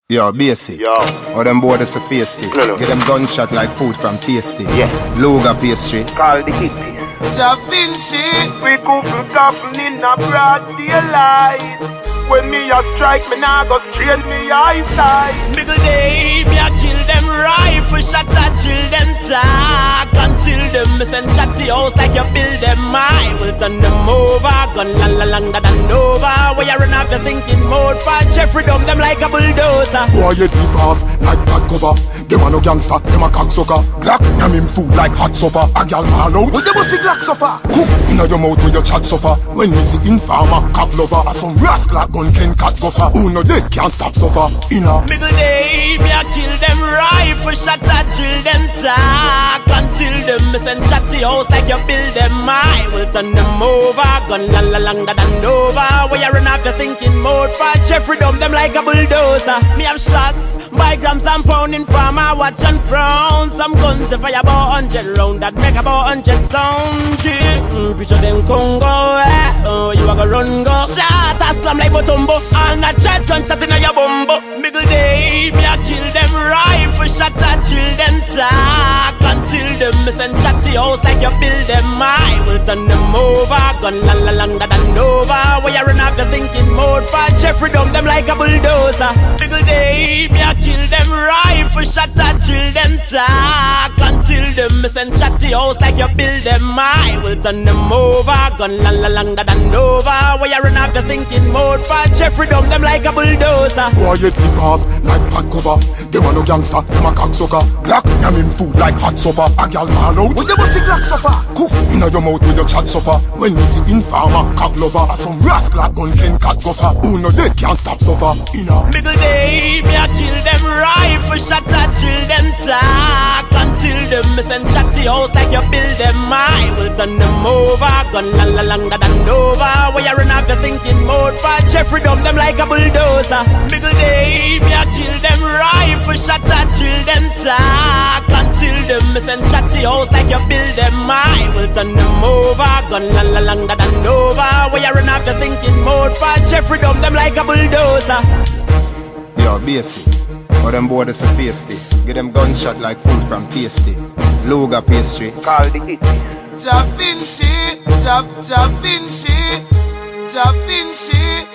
Yo, basic. Yo. Or them board is a feisty. No. Get them gunshot like food from tasty. Yeah. Luga pastry. Call the kitty. Da Vinci. We cook couple in a broad daylight. When me a strike, me nah go strain me eyesight. Middle day, me a kill them rifle shot a drill them talk until them miss and chat the house like you build them. I will turn them over, gun la longer than over. Where you run off your thinking mode for Jeffrey dump them like a bulldozer. Quiet live off like bad cover. Them a no gangster, them a cocksucker. Glock, yam him food like hot supper. A gal fall out, what you must see Glock suffer? Coof, inna your mouth where your chat suffer. When me see informer, cock lover. A some rascal gun can cat gopher. Who no dead can't stop suffer. Inna Middle day, me a kill them rifle shot a drill them talk until them miss and chat the house like you build them. I will turn them over, gun la longer than over. Where you run off your thinking mode for Jeffrey dump them like a bulldozer. Me have shots by grams and pounding from I watch and frown. Some guns to fire about 100 round that make about 100 sound. Picture them Congo, oh you a go run go. Shot a slam like Botombo, all that charge gunshot in your bumbo. Middle day, me a kill them rifle shot a drill them talk until them miss and chat the house like you build them. I will turn them over, gun la longer than over. Where you run off your thinking mode for Jeffrey dump them like a bulldozer. Middle day, me a kill them rifle shot a drill them talk until them miss and chat the house like you build them. I will turn them over, gun la longer than over. Where you run off your thinking mode for Jeffrey dump them like a bulldozer. quiet live off like bad cover. Them a no gangster, them a cocksucker. Glock, yam him food like hot supper. A gal fall out, what you must see Glock suffer? Coof, inna your mouth where your chat suffer. When me see informer, cock lover. A some rascal gun can cat gopher. Who no dead can't stop suffer. Inna Middle day, me a kill them rifle shot a drill them talk until them miss and chat the house like you build them. I will turn them over, gun la longer than over. Where you run off your thinking mode for Jeffrey dump them like a bulldozer. Middle day, me a kill them rifle shot a drill them talk until them miss and chat the house like you build them. I will turn them over, gun la longer than over. Where you run off your thinking mode for Jeffrey dump them like a bulldozer. Yo, basic. Or them board is a feisty. Get them gunshot like food from tasty. Luga pastry. Call the kitty. Da Vinci. Da Vinci. Da Vinci.